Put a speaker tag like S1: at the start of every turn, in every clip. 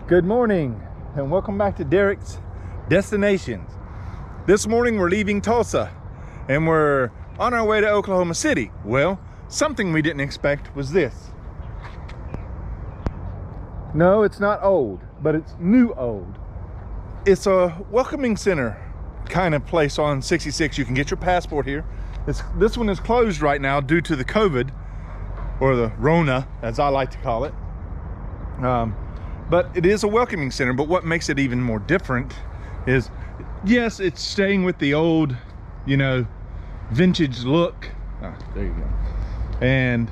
S1: Good morning and welcome back to Derek's Destinations. This morning we're leaving Tulsa and we're on our way to Oklahoma City. Well, something we didn't expect was this. No, it's not old, but it's new old. It's a welcoming center kind of place on 66. You can get your passport here. This one is closed right now due to the COVID, or the Rona, as I like to call it. But it is a welcoming center. But what makes it even more different is, yes, it's staying with the old, vintage look. There you go. And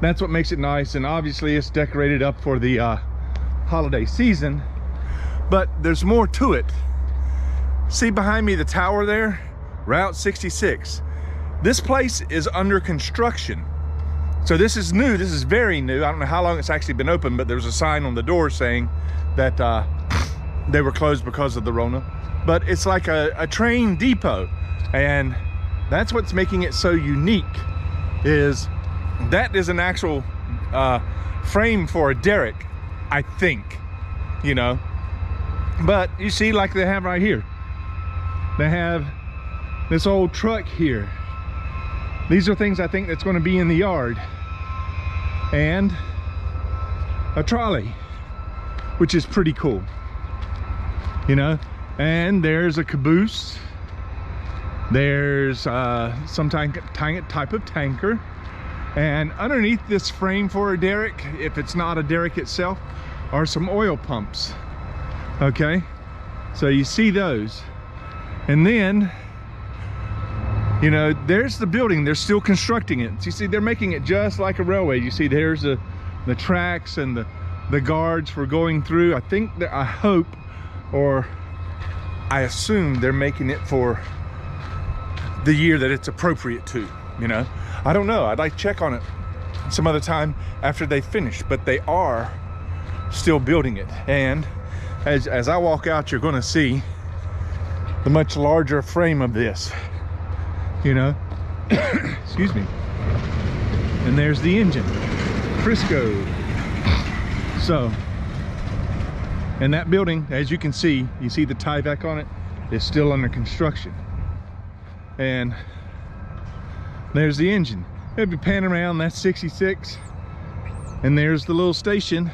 S1: that's what makes it nice. And obviously it's decorated up for the holiday season, but there's more to it. See behind me the tower there, Route 66. This place is under construction. So this is new, this is very new. I don't know how long it's actually been open, but there's a sign on the door saying that they were closed because of the Rona. But it's like a train depot. And that's what's making it so unique, is that is an actual frame for a derrick, I think, But you see, like they have right here, they have this old truck here. These are things I think that's going to be in the yard. And a trolley, which is pretty cool, and there's a caboose, there's some type of tanker, and underneath this frame for a derrick, if it's not a derrick itself, are some oil pumps. Okay, so you see those, and then there's the building. They're still constructing it. So you see, they're making it just like a railway. You see, there's the tracks and the guards for going through. I think that, I hope, or I assume they're making it for the year that it's appropriate to, I don't know. I'd like to check on it some other time after they finish, but they are still building it. And as I walk out, you're going to see the much larger frame of this. Excuse me. And there's the engine, Frisco. So, and that building, as you can see, you see the tieback on it, is still under construction. And there's the engine. If you pan around, that's 66. And there's the little station.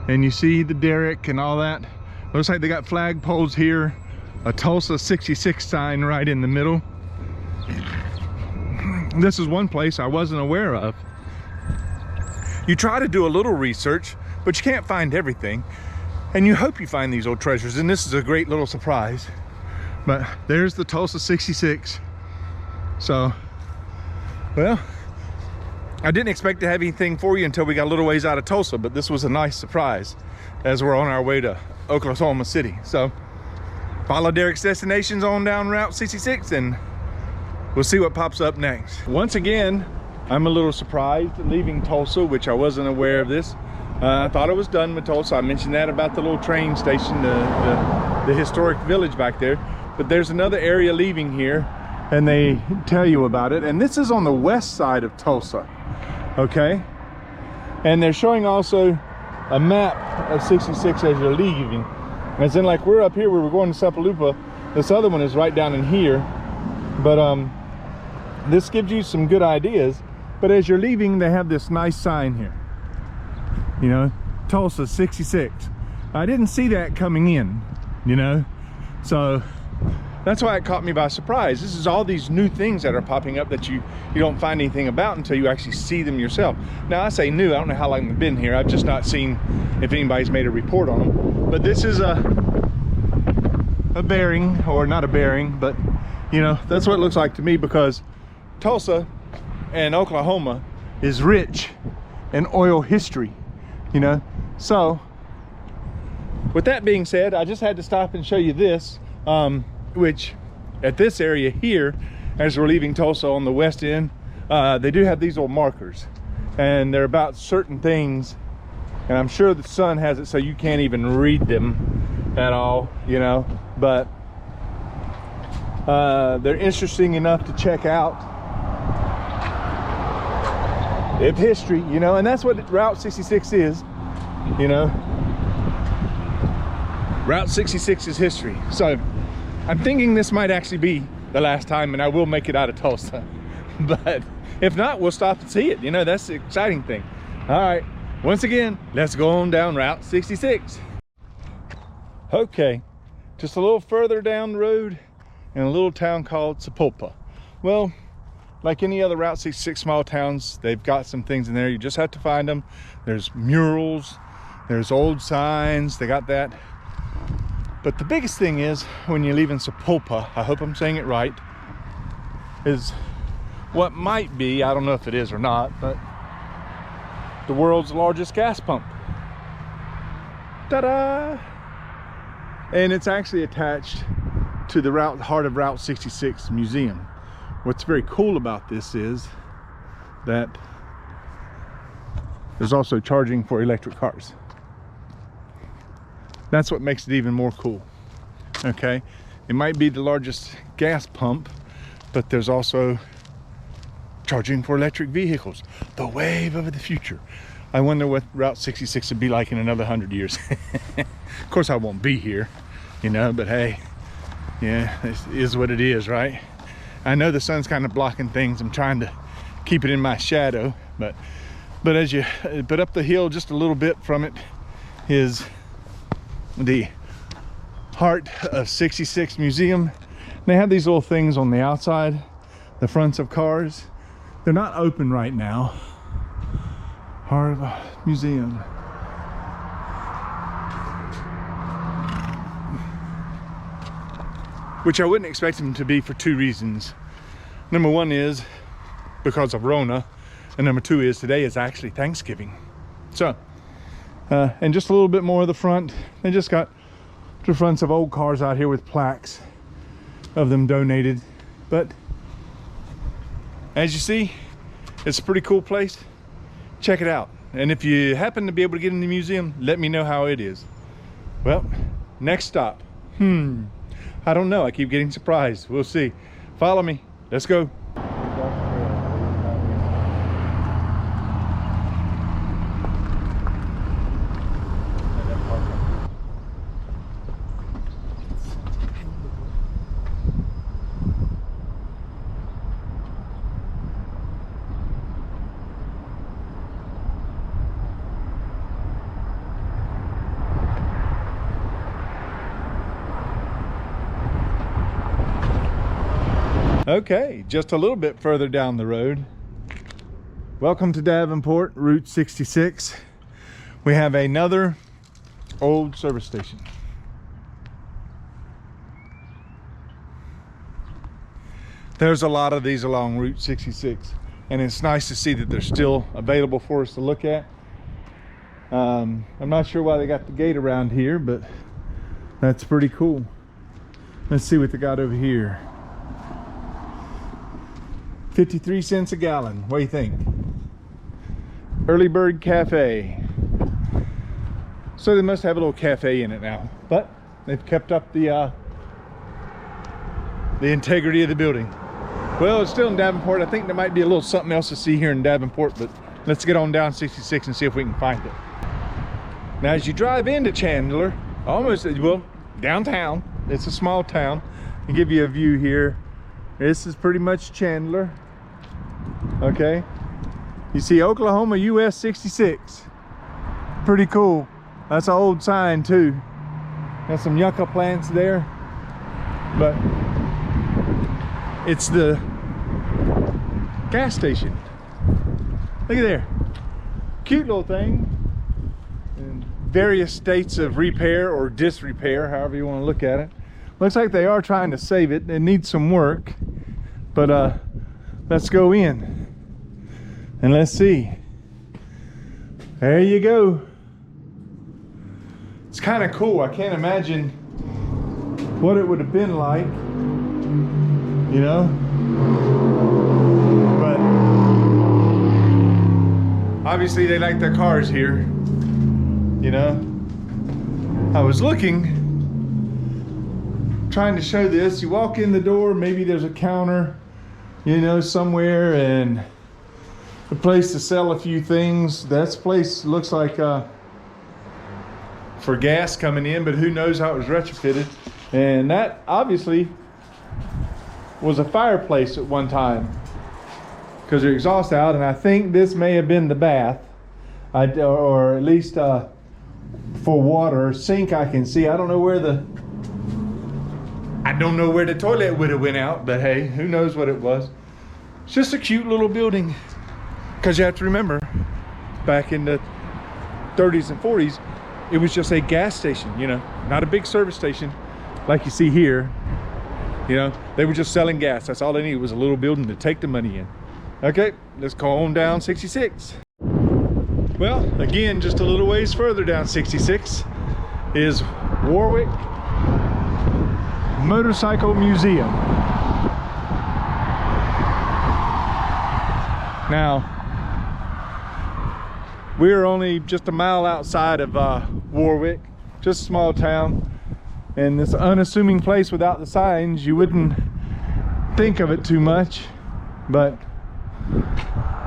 S1: And you see the derrick and all that. Looks like they got flag poles here. A Tulsa 66 sign right in the middle. This is one place I wasn't aware of. You try to do a little research, but you can't find everything. And you hope you find these old treasures, and this is a great little surprise. But there's the Tulsa 66. So, well, I didn't expect to have anything for you until we got a little ways out of Tulsa, but this was a nice surprise as we're on our way to Oklahoma City. So, follow Derek's Destinations on down Route 66 and we'll see what pops up next. Once again, I'm a little surprised leaving Tulsa, which I wasn't aware of this. I thought it was done with Tulsa. I mentioned that about the little train station, the historic village back there. But there's another area leaving here, and they tell you about it. And this is on the west side of Tulsa, okay? And they're showing also a map of 66 as you're leaving. As in, like, we're up here, we were going to Sapulpa. This other one is right down in here. But this gives you some good ideas. But as you're leaving, they have this nice sign here, Tulsa 66. I didn't see that coming in, so that's why it caught me by surprise. This is all these new things that are popping up that you don't find anything about until you actually see them yourself. Now, I say new, I don't know how long they've been here. I've just not seen if anybody's made a report on them. But this is a bearing, or not a bearing, but that's what it looks like to me, because Tulsa and Oklahoma is rich in oil history, So, with that being said, I just had to stop and show you this, which at this area here, as we're leaving Tulsa on the west end, they do have these old markers, and they're about certain things, and I'm sure the sun has it so you can't even read them at all, but they're interesting enough to check out. If history, and that's what Route 66 is, Route 66's history. So I'm thinking this might actually be the last time and I will make it out of Tulsa. But if not, we'll stop and see it. You know, that's the exciting thing. All right, once again, let's go on down Route 66. Okay, just a little further down the road in a little town called Sapulpa. Well, like any other Route 66 small towns, they've got some things in there. You just have to find them. There's murals, there's old signs, they got that. But the biggest thing is when you're leaving Sapulpa, I hope I'm saying it right, is what might be, I don't know if it is or not, but the world's largest gas pump. Ta-da! And it's actually attached to the heart of Route 66 museum. What's very cool about this is that there's also charging for electric cars. That's what makes it even more cool. Okay, it might be the largest gas pump, but there's also charging for electric vehicles. The wave of the future. I wonder what Route 66 would be like in another 100 years. Of course I won't be here, you know, but hey, yeah, it is what it is, right? I know the sun's kind of blocking things. I'm trying to keep it in my shadow, but up the hill just a little bit from it is the heart of 66 museum. They have these little things on the outside, the fronts of cars. They're not open right now. Heart of a museum. Which I wouldn't expect them to be for two reasons. Number one is because of Rona, and number two is today is actually Thanksgiving. So, and just a little bit more of the front. They just got the fronts of old cars out here with plaques of them donated. But as you see, it's a pretty cool place. Check it out. And if you happen to be able to get in the museum, let me know how it is. Well, next stop. I don't know. I keep getting surprised. We'll see. Follow me. Let's go. Okay, just a little bit further down the road. Welcome to Davenport, Route 66. We have another old service station. There's a lot of these along Route 66, and it's nice to see that they're still available for us to look at. I'm not sure why they got the gate around here, but that's pretty cool. Let's see what they got over here. 53 cents a gallon. What do you think? Early Bird Cafe. So they must have a little cafe in it now, but they've kept up the integrity of the building. Well, it's still in Davenport. I think there might be a little something else to see here in Davenport, but let's get on down 66 and see if we can find it. Now, as you drive into Chandler, almost, well, downtown, it's a small town. I'll give you a view here. This is pretty much Chandler. Okay, you see Oklahoma US 66. Pretty cool. That's an old sign too. Got some yucca plants there, but it's the gas station. Look at there, cute little thing in various states of repair or disrepair, however you want to look at it. Looks like they are trying to save it. It needs some work, but let's go in and let's see. There you go. It's kind of cool. I can't imagine what it would have been like, you know, but obviously they like their cars here, you know. I was looking, trying to show this. You walk in the door, maybe there's a counter, you know, somewhere, and a place to sell a few things. That place looks like for gas coming in, but who knows how it was retrofitted. And that obviously was a fireplace at one time because the exhaust out, and I think this may have been the bath, or at least for water. Sink I can see. I don't know where the toilet would have went out, but hey, who knows what it was. It's just a cute little building, because you have to remember, back in the 30s and 40s, it was just a gas station, you know, not a big service station like you see here. You know, they were just selling gas. That's all they needed, was a little building to take the money in. Okay, let's go on down 66. Well, again, just a little ways further down 66 is Warwick Motorcycle Museum. Now, we're only just a mile outside of Warwick, just a small town. And this unassuming place without the signs, you wouldn't think of it too much, but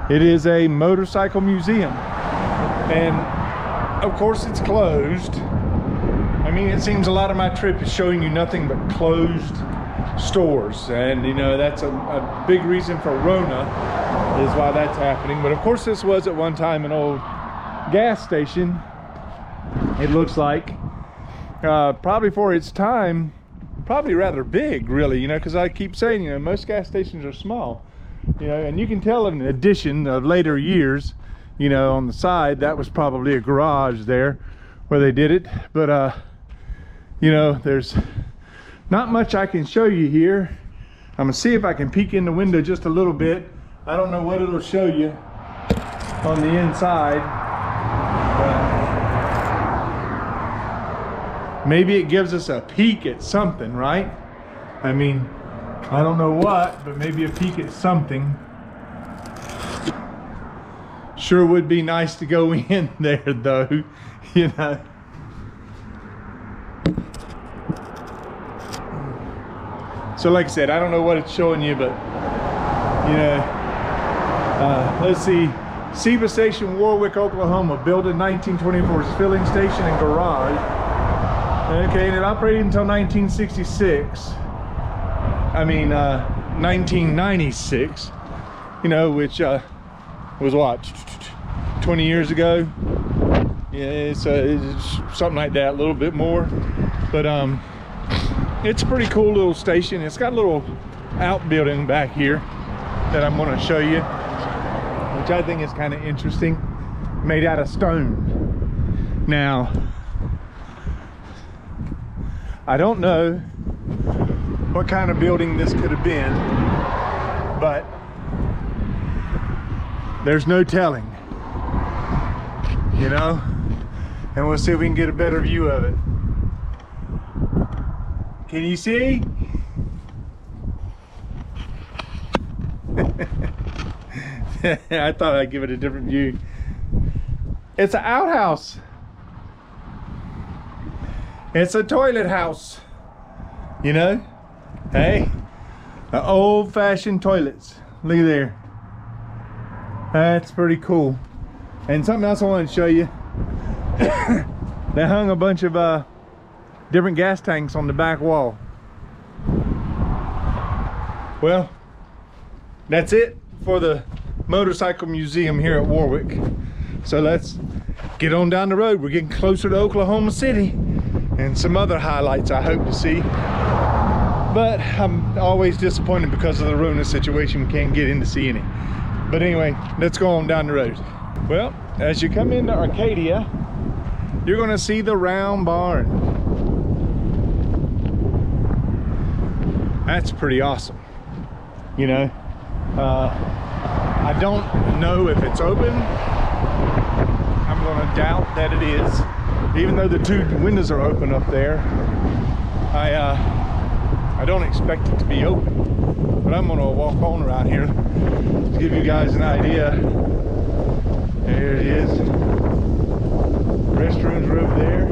S1: it is a motorcycle museum. And of course it's closed. I mean, it seems a lot of my trip is showing you nothing but closed stores. And you know, that's a big reason for Rona, is why that's happening. But of course this was at one time an old gas station, it looks like. Probably for its time, probably rather big, really, you know, because I keep saying, you know, most gas stations are small, you know, and you can tell in addition of later years, you know, on the side, that was probably a garage there where they did it. But, you know, there's not much I can show you here. I'm gonna see if I can peek in the window just a little bit. I don't know what it'll show you on the inside. Maybe it gives us a peek at something, right? I mean, I don't know what, but maybe a peek at something. Sure would be nice to go in there though, you know. So like I said, I don't know what it's showing you, but you know, let's see. Seba Station, Warwick, Oklahoma, built in 1924 as a filling station and garage. Okay, and it operated until 1966. I mean, 1996, you know, which was what, 20 years ago? Yeah, it's something like that, a little bit more. But it's a pretty cool little station. It's got a little outbuilding back here that I'm going to show you, which I think is kind of interesting, made out of stone. Now, I don't know what kind of building this could have been, but there's no telling, you know, and we'll see if we can get a better view of it. Can you see? I thought I'd give it a different view. It's an outhouse. It's a toilet house, you know. Hey, old-fashioned toilets. Look at there. That's pretty cool. And something else I wanted to show you. They hung a bunch of different gas tanks on the back wall. Well, that's it for the motorcycle museum here at Warwick. So let's get on down the road. We're getting closer to Oklahoma City, and some other highlights I hope to see. But I'm always disappointed because of the Rona situation. We can't get in to see any. But anyway, let's go on down the road. Well, as you come into Arcadia, you're gonna see the round barn. That's pretty awesome, you know. I don't know if it's open. I'm gonna doubt that it is. Even though the two windows are open up there, I don't expect it to be open. But I'm gonna walk on around here to give you guys an idea. There it is. Restrooms are over there.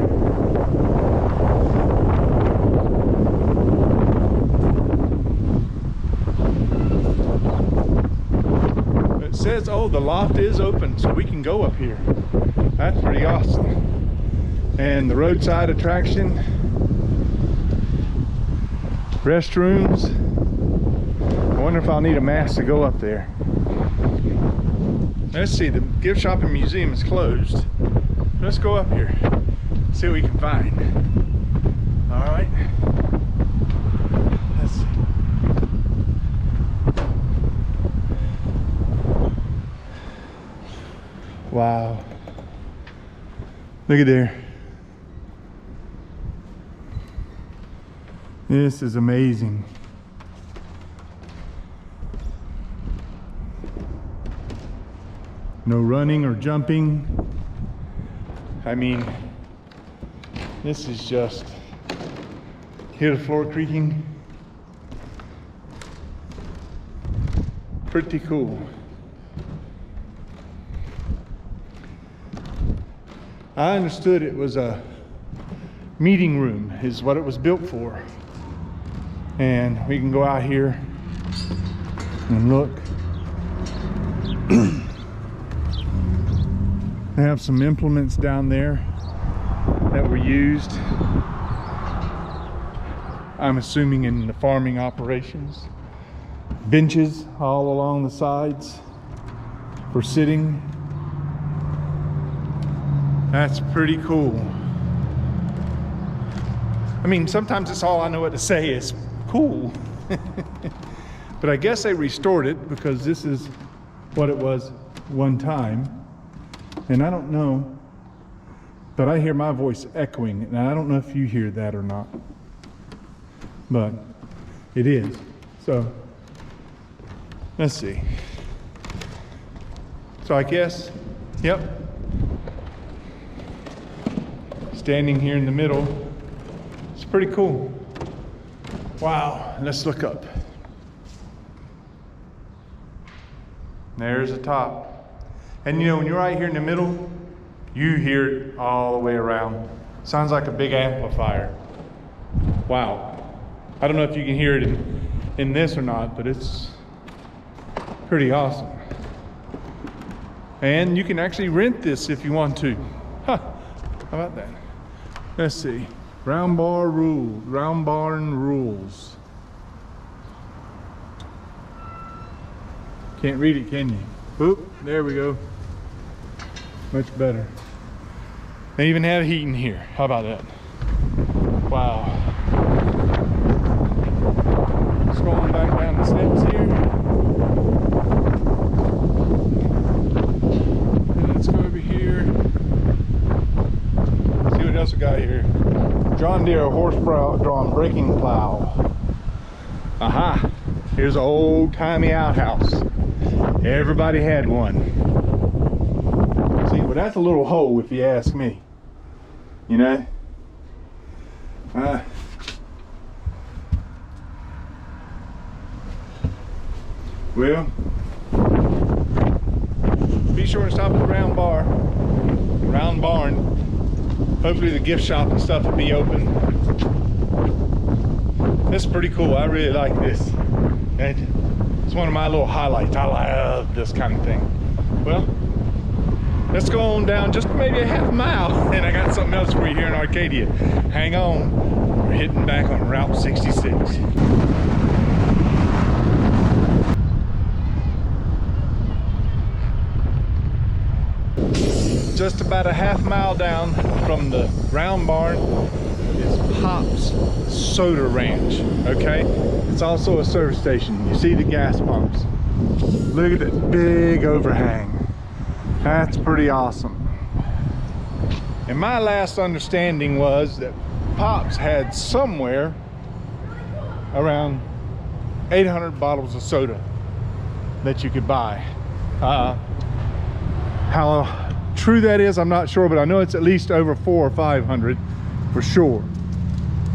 S1: It says, oh, the loft is open, so we can go up here. That's pretty awesome. And the roadside attraction, restrooms. I wonder if I'll need a mask to go up there. Let's see, the gift shop and museum is closed. Let's go up here, see what we can find. All right. Let's see. Wow. Look at there. This is amazing. No running or jumping. I mean, this is just, hear the floor creaking. Pretty cool. I understood it was a meeting room is what it was built for. And we can go out here and look. They have some implements down there that were used, I'm assuming, in the farming operations. Benches all along the sides for sitting. That's pretty cool. I mean, sometimes it's all I know what to say is cool. But I guess they restored it because this is what it was one time. And I don't know, but I hear my voice echoing, and I don't know if you hear that or not. But it is. So, let's see. So I guess, yep. Standing here in the middle. It's pretty cool. Wow, let's look up. There's the top. And you know, when you're right here in the middle, you hear it all the way around. Sounds like a big amplifier. Wow. I don't know if you can hear it in this or not, but it's pretty awesome. And you can actually rent this if you want to. Huh. How about that? Let's see. Round barn rules. Can't read it, can you? Oop, there we go. Much better. They even have heat in here. How about that? Wow. Scrolling back down the steps here. And let's go over here. See what else we got here. John Deere horse-drawn breaking plow. Aha! Here's an old-timey outhouse. Everybody had one. See, well, that's a little hole if you ask me. You know? Well, be sure and stop at the round barn. Hopefully the gift shop and stuff will be open. This is pretty cool. I really like this. And it's one of my little highlights. I love this kind of thing. Well, let's go on down just maybe a half mile, and I got something else for you here in Arcadia. Hang on. We're hitting back on Route 66. Just about a half mile down from the round barn is Pop's Soda Ranch, okay? It's also a service station. You see the gas pumps. Look at that big overhang. That's pretty awesome. And my last understanding was that Pop's had somewhere around 800 bottles of soda that you could buy. How true that is, I'm not sure, but I know it's at least over 400 or 500 for sure.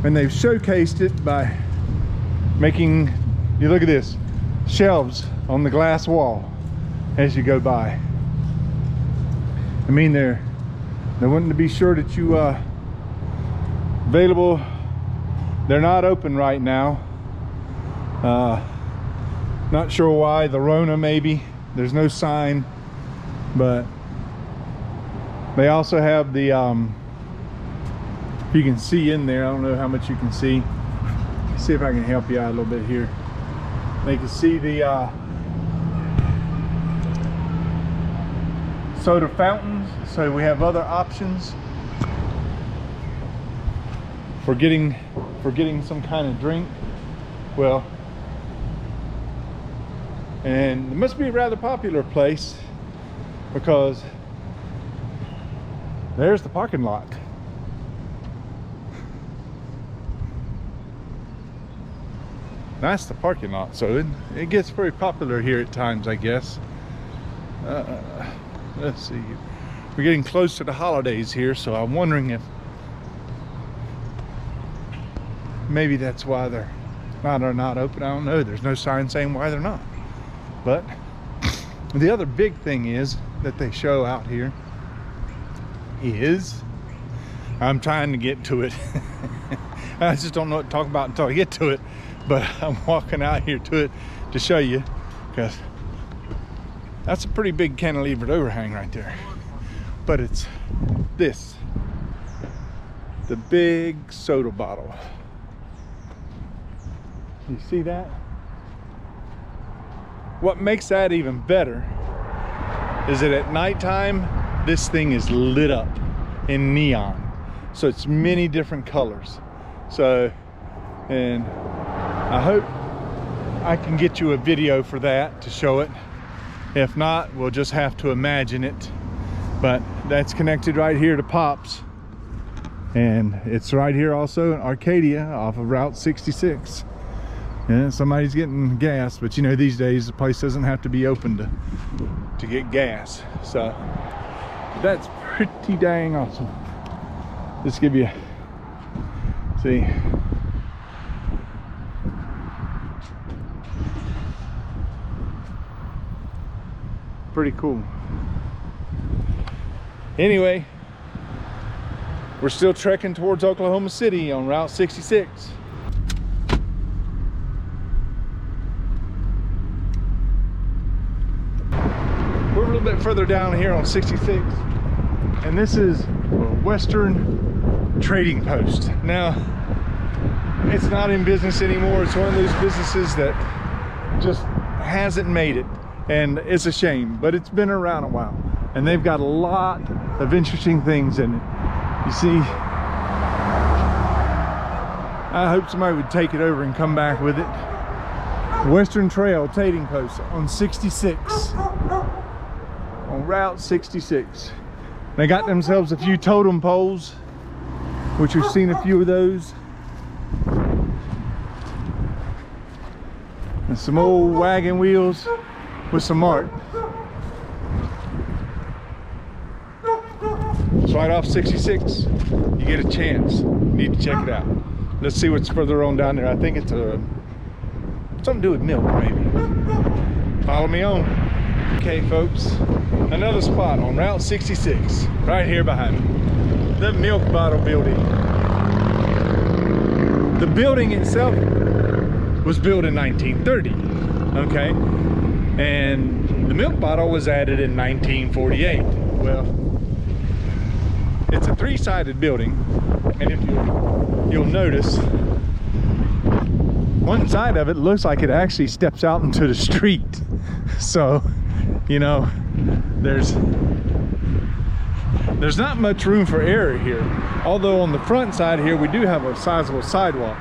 S1: And they've showcased it by making, you look at this, shelves on the glass wall as you go by. I mean, they're wanting to be sure that you available. They're not open right now. Not sure why. The Rona maybe. There's no sign, but they also have the If you can see in there, I don't know how much you can see. See if I can help you out a little bit here. You can see the soda fountains, so we have other options for getting some kind of drink. Well, and it must be a rather popular place because there's the parking lot. That's the parking lot, so it gets very popular here at times, I guess. Let's see, we're getting close to the holidays here, so I'm wondering if maybe that's why they're not open. I don't know. There's no sign saying why they're not. But the other big thing is that they show out here is, I'm trying to get to it. I just don't know what to talk about until I get to it, but I'm walking out here to it to show you, because that's a pretty big cantilevered overhang right there. But it's this, the big soda bottle. You see that? What makes that even better is that at nighttime, this thing is lit up in neon. So it's many different colors. So, and I hope I can get you a video for that to show it. If not, we'll just have to imagine it. But that's connected right here to Pops. And it's right here also in Arcadia off of Route 66. Yeah, somebody's getting gas, but you know, these days the place doesn't have to be open to get gas. So that's pretty dang awesome. Just give you, see, pretty cool. Anyway, we're still trekking towards Oklahoma City on Route 66. We're a little bit further down here on 66, and this is Western Trading Post. Now, it's not in business anymore. It's one of those businesses that just hasn't made it, and it's a shame, but it's been around a while, and they've got a lot of interesting things in it. You see, I hope somebody would take it over and come back with it. Western Trail Trading Post on 66. On Route 66. They got themselves a few totem poles, which we've seen a few of those. And some old wagon wheels with some art. It's right off 66. You get a chance, you need to check it out. Let's see what's further on down there. I think it's something to do with milk, maybe. Follow me on. Okay, folks, another spot on Route 66, right here behind me. The milk bottle building. The building itself was built in 1930, okay? And the milk bottle was added in 1948. Well, it's a three-sided building, and if you'll notice, one side of it looks like it actually steps out into the street. So, you know, there's not much room for error here. Although on the front side here, we do have a sizable sidewalk.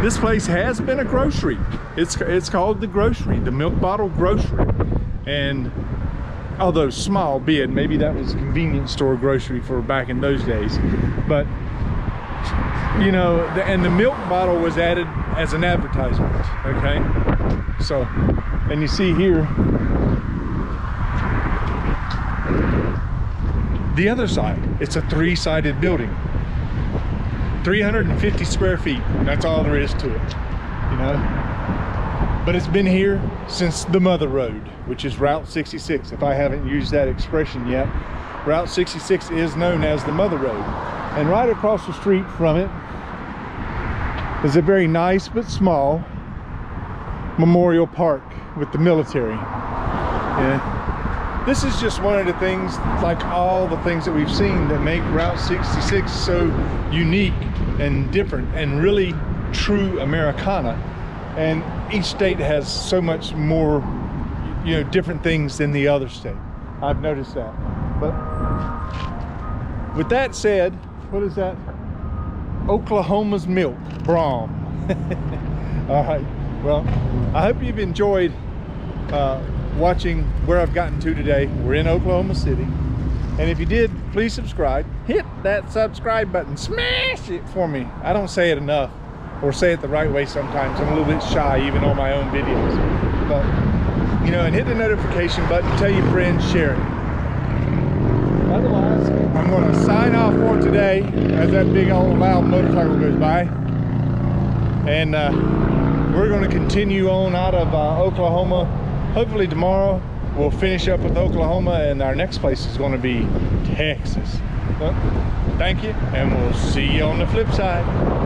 S1: This place has been a grocery. It's called the grocery, the Milk Bottle Grocery. And although small, be it, maybe that was a convenience store grocery for back in those days. But, you know, and the milk bottle was added as an advertisement, okay? So, and you see here, the other side, it's a three-sided building. 350 square feet, that's all there is to it, you know? But it's been here since the Mother Road, which is Route 66. If I haven't used that expression yet, Route 66 is known as the Mother Road. And right across the street from it is a very nice but small memorial park with the military. Yeah. this is just one of the things, like all the things that we've seen, that make Route 66 so unique and different and really true Americana. And each state has so much more, you know, different things than the other state. I've noticed that. But with that said, what is that? Oklahoma's milk, Braum. All right, well, I hope you've enjoyed watching where I've gotten to today. We're in Oklahoma City, and if you did, please subscribe. Hit that subscribe button, smash it for me. I don't say it enough, or say it the right way sometimes. I'm a little bit shy even on my own videos, but you know, and hit the notification button, tell your friends, share it. Otherwise, I'm going to sign off for today as that big old loud motorcycle goes by, and we're going to continue on out of Oklahoma. Hopefully tomorrow we'll finish up with Oklahoma, and our next place is going to be Texas. Well, thank you, and we'll see you on the flip side.